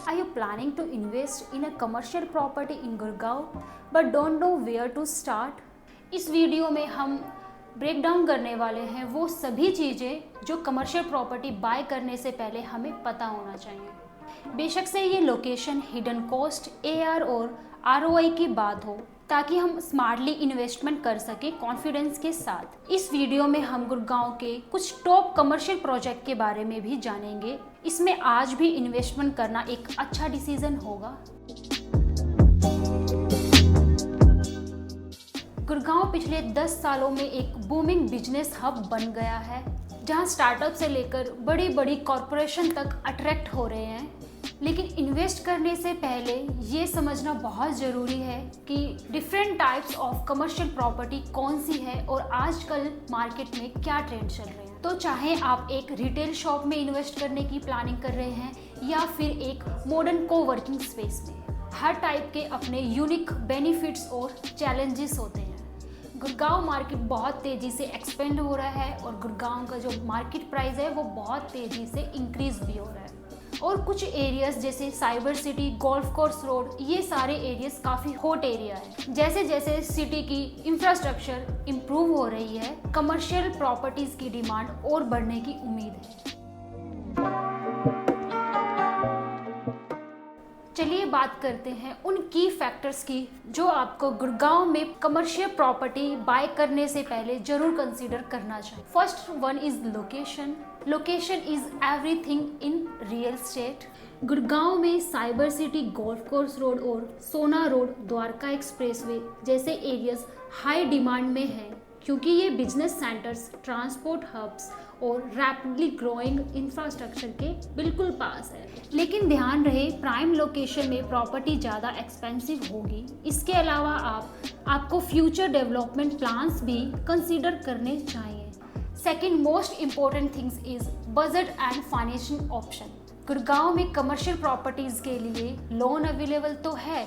Are you planning to invest in a commercial property in Gurgaon but don't know where to start? इस video में हम break down करने वाले हैं वो सभी चीज़ें जो कमर्शियल प्रॉपर्टी बाय करने से पहले हमें पता होना चाहिए। बेशक से ये लोकेशन, हिडन कॉस्ट, AR और ROI की बात हो, ताकि हम स्मार्टली इन्वेस्टमेंट कर सके कॉन्फिडेंस के साथ। इस वीडियो में हम गुड़गांव के कुछ टॉप कमर्शियल प्रोजेक्ट के बारे में भी जानेंगे। इसमें आज भी इन्वेस्टमेंट करना एक अच्छा डिसीजन होगा। गुड़गांव पिछले 10 सालों में एक बूमिंग बिजनेस हब बन गया है, जहां स्टार्टअप से लेकर बड़ी बड़ी कॉरपोरेशन तक अट्रैक्ट हो रहे हैं। लेकिन इन्वेस्ट करने से पहले ये समझना बहुत ज़रूरी है कि different types of commercial property कौन सी है और आजकल मार्केट में क्या ट्रेंड चल रहे हैं। तो चाहे आप एक रिटेल शॉप में इन्वेस्ट करने की प्लानिंग कर रहे हैं या फिर एक मॉडर्न कोवर्किंग स्पेस में, हर टाइप के अपने यूनिक बेनिफिट्स और चैलेंजेस होते हैं। गुड़गांव मार्केट बहुत तेज़ी से एक्सपेंड हो रहा है और गुड़गांव का जो मार्केट प्राइस है वो बहुत तेज़ी से इंक्रीज भी हो रहा है। और कुछ एरियाज जैसे cyber city, golf course road, ये सारे एरियाज काफ़ी हॉट एरिया है। जैसे जैसे सिटी की इंफ्रास्ट्रक्चर इम्प्रूव हो रही है, कमर्शियल प्रॉपर्टीज़ की डिमांड और बढ़ने की उम्मीद है। चलिए बात करते हैं उन की फैक्टर्स की जो आपको गुड़गांव में कमर्शियल प्रॉपर्टी बाय करने से पहले जरूर कंसीडर करना चाहिए। First one is location. Location is everything in real estate. Gurgaon में cyber city, golf course road और सोना रोड, द्वारका एक्सप्रेसवे जैसे एरियाज हाई डिमांड में हैं, क्योंकि ये बिजनेस सेंटर्स, ट्रांसपोर्ट हब्स और रैपिडली ग्रोइंग इंफ्रास्ट्रक्चर के बिल्कुल पास है। लेकिन ध्यान रहे, प्राइम लोकेशन में प्रॉपर्टी ज़्यादा एक्सपेंसिव होगी। इसके अलावा आपको फ्यूचर डेवलपमेंट प्लान्स भी कंसीडर करने चाहिए। Second most important things is budget and financial option. Gurgaon में कमर्शियल प्रॉपर्टीज़ के लिए लोन अवेलेबल तो है,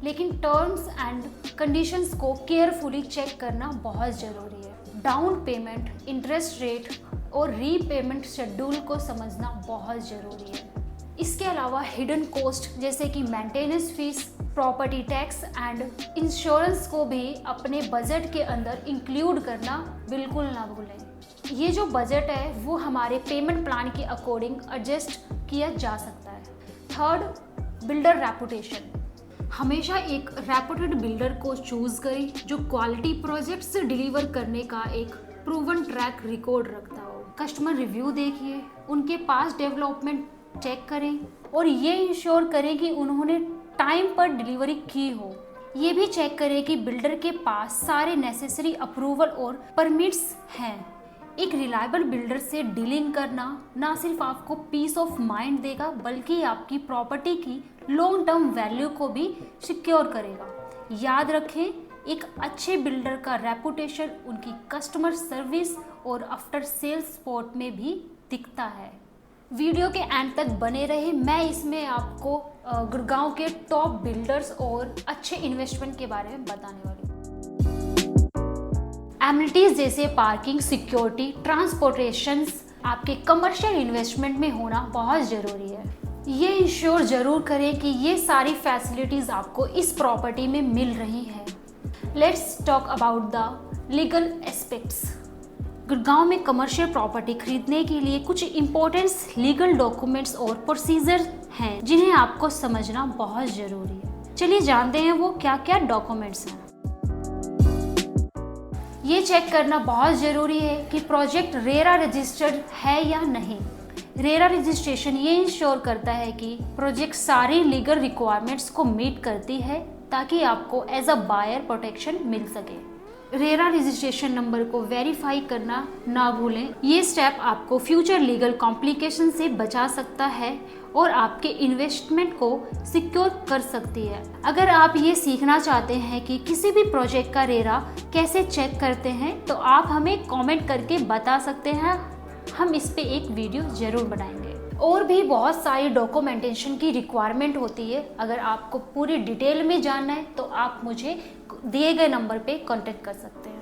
लेकिन टर्म्स एंड कंडीशंस को केयरफुली चेक करना बहुत ज़रूरी है। डाउन पेमेंट, इंटरेस्ट रेट और रीपेमेंट शेड्यूल को समझना बहुत ज़रूरी है। इसके अलावा हिडन कॉस्ट जैसे कि maintenance fees, property tax and insurance को भी अपने बजट के अंदर इंक्लूड करना बिल्कुल ना भूलें। ये जो बजट है वो हमारे पेमेंट प्लान के अकॉर्डिंग एडजस्ट किया जा सकता है। Third, builder reputation. हमेशा एक रेपुटेड बिल्डर को चूज करें जो क्वालिटी प्रोजेक्ट्स डिलीवर करने का एक प्रूवन ट्रैक रिकॉर्ड रखता हो। कस्टमर रिव्यू देखिए, उनके पास डेवलपमेंट चेक करें और ये इंश्योर करें कि उन्होंने टाइम पर डिलीवरी की हो। ये भी चेक करें कि बिल्डर के पास सारे नेसेसरी अप्रूवल और परमिट्स हैं। एक रिलायबल बिल्डर से डीलिंग करना ना सिर्फ आपको पीस ऑफ माइंड देगा, बल्कि आपकी प्रॉपर्टी की लॉन्ग टर्म वैल्यू को भी सिक्योर करेगा। याद रखें, एक अच्छे बिल्डर का रेपुटेशन उनकी कस्टमर सर्विस और आफ्टर सेल्स सपोर्ट में भी दिखता है। वीडियो के एंड तक बने रहे, मैं इसमें आपको गुड़गांव के टॉप बिल्डर्स और अच्छे इन्वेस्टमेंट के बारे में बताने वाली हूँ। एमिनिटीज जैसे पार्किंग, सिक्योरिटी, ट्रांसपोर्टेशंस आपके कमर्शियल इन्वेस्टमेंट में होना बहुत ज़रूरी है। ये इंश्योर जरूर करें कि ये सारी फैसिलिटीज़ आपको इस प्रॉपर्टी में मिल रही हैं। Let's talk about the legal aspects. Gurgaon में कमर्शियल प्रॉपर्टी खरीदने के लिए कुछ इंपॉर्टेंट लीगल डॉक्यूमेंट्स और प्रोसीजर हैं जिन्हें आपको समझना बहुत ज़रूरी है। चलिए जानते हैं वो क्या क्या डॉक्यूमेंट्स हैं। ये चेक करना बहुत ज़रूरी है कि प्रोजेक्ट रेरा रजिस्टर्ड है या नहीं। रेरा रजिस्ट्रेशन ये इंश्योर करता है कि प्रोजेक्ट सारी लीगल रिक्वायरमेंट्स को मीट करती है, ताकि आपको एज अ बायर प्रोटेक्शन मिल सके। रेरा रजिस्ट्रेशन नंबर को वेरीफाई करना ना भूलें। ये स्टेप आपको फ्यूचर लीगल कॉम्प्लिकेशन से बचा सकता है और आपके इन्वेस्टमेंट को सिक्योर कर सकती है। अगर आप ये सीखना चाहते हैं कि किसी भी प्रोजेक्ट का रेरा कैसे चेक करते हैं, तो आप हमें कमेंट करके बता सकते हैं, हम इस पे एक वीडियो ज़रूर बनाएंगे। और भी बहुत सारी डॉक्यूमेंटेशन की रिक्वायरमेंट होती है। अगर आपको पूरी डिटेल में जानना है तो आप मुझे दिए गए नंबर पे कांटेक्ट कर सकते हैं।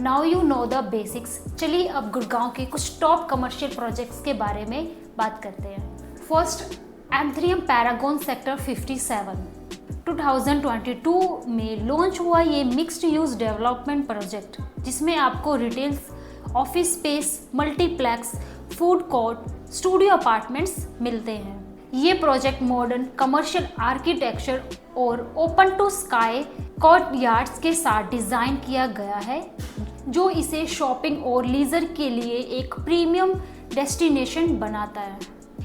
Now you know the basics. चलिए अब गुड़गांव के कुछ टॉप कमर्शियल प्रोजेक्ट्स के बारे में बात करते हैं। First, एम्थ्रियम Paragon sector 57। 2022 में लॉन्च हुआ ये मिक्स्ड यूज डेवलपमेंट प्रोजेक्ट, जिसमें आपको retail, office space, multiplex, food court, studio apartments मिलते हैं। ये प्रोजेक्ट मॉडर्न कमर्शियल आर्किटेक्चर और ओपन टू स्काई कोर्टयार्ड्स के साथ डिज़ाइन किया गया है, जो इसे शॉपिंग और लीजर के लिए एक प्रीमियम डेस्टिनेशन बनाता है।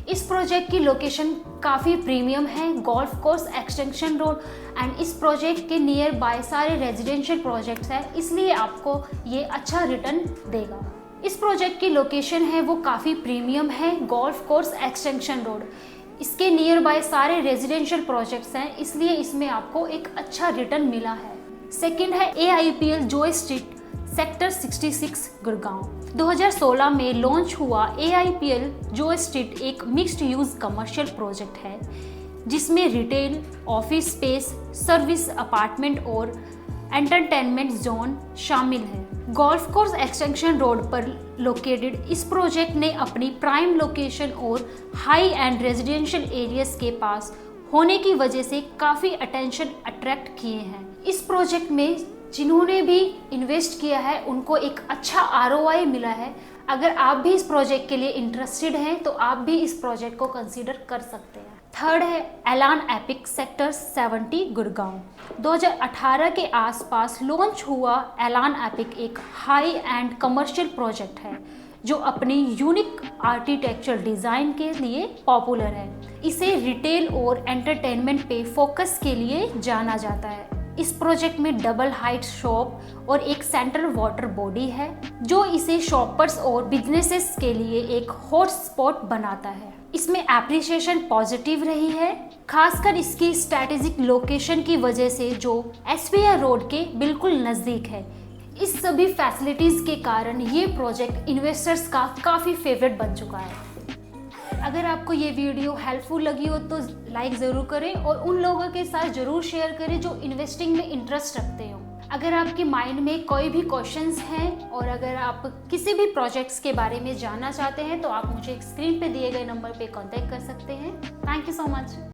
इस प्रोजेक्ट की लोकेशन काफ़ी प्रीमियम है, golf course extension road, and इस प्रोजेक्ट के नियर बाय सारे रेजिडेंशियल प्रोजेक्ट्स हैं, इसलिए आपको ये अच्छा रिटर्न देगा। इस प्रोजेक्ट की लोकेशन है वो काफ़ी प्रीमियम है, गोल्फ कोर्स एक्सटेंशन रोड, इसके नियर बाय सारे रेजिडेंशियल प्रोजेक्ट्स हैं, इसलिए इसमें आपको एक अच्छा रिटर्न मिला है। सेकंड है AIPL Joy street sector 66 Gurgaon. 2016 में लॉन्च हुआ AIPL जॉय स्ट्रीट एक मिक्स्ड यूज कमर्शियल प्रोजेक्ट है, जिसमें retail, office space, service apartment और एंटरटेनमेंट जोन शामिल है। गोल्फ कोर्स एक्सटेंशन रोड पर लोकेटेड इस प्रोजेक्ट ने अपनी प्राइम लोकेशन और हाई एंड रेजिडेंशियल एरियाज के पास होने की वजह से काफ़ी अटेंशन अट्रैक्ट किए हैं। इस प्रोजेक्ट में जिन्होंने भी इन्वेस्ट किया है उनको एक अच्छा ROI मिला है। अगर आप भी इस प्रोजेक्ट के लिए इंटरेस्टेड हैं तो आप भी इस प्रोजेक्ट को कंसीडर कर सकते हैं। थर्ड है एलान एपिक सेक्टर 70 गुड़गांव। 2018 के आसपास लॉन्च हुआ एलान एपिक एक हाई एंड कमर्शियल प्रोजेक्ट है, जो अपनी यूनिक आर्किटेक्चरल डिज़ाइन के लिए पॉपुलर है। इसे रिटेल और एंटरटेनमेंट पे फोकस के लिए जाना जाता है। इस प्रोजेक्ट में डबल हाइट शॉप और एक सेंट्रल वाटर बॉडी है, जो इसे शॉपर्स और बिजनेसेस के लिए एक हॉट स्पॉट बनाता है। इसमें एप्रिसिएशन पॉजिटिव रही है, खासकर इसकी स्ट्रैटेजिक लोकेशन की वजह से, जो SBI रोड के बिल्कुल नज़दीक है। इस सभी फैसिलिटीज़ के कारण ये प्रोजेक्ट इन्वेस्टर्स का काफ़ी फेवरेट बन चुका है। अगर आपको ये वीडियो हेल्पफुल लगी हो तो लाइक ज़रूर करें और उन लोगों के साथ ज़रूर शेयर करें जो इन्वेस्टिंग में इंटरेस्ट रखते हो। अगर आपके माइंड में कोई भी क्वेश्चंस हैं और अगर आप किसी भी प्रोजेक्ट्स के बारे में जानना चाहते हैं तो आप मुझे स्क्रीन पे दिए गए नंबर पे कांटेक्ट कर सकते हैं। Thank you so much.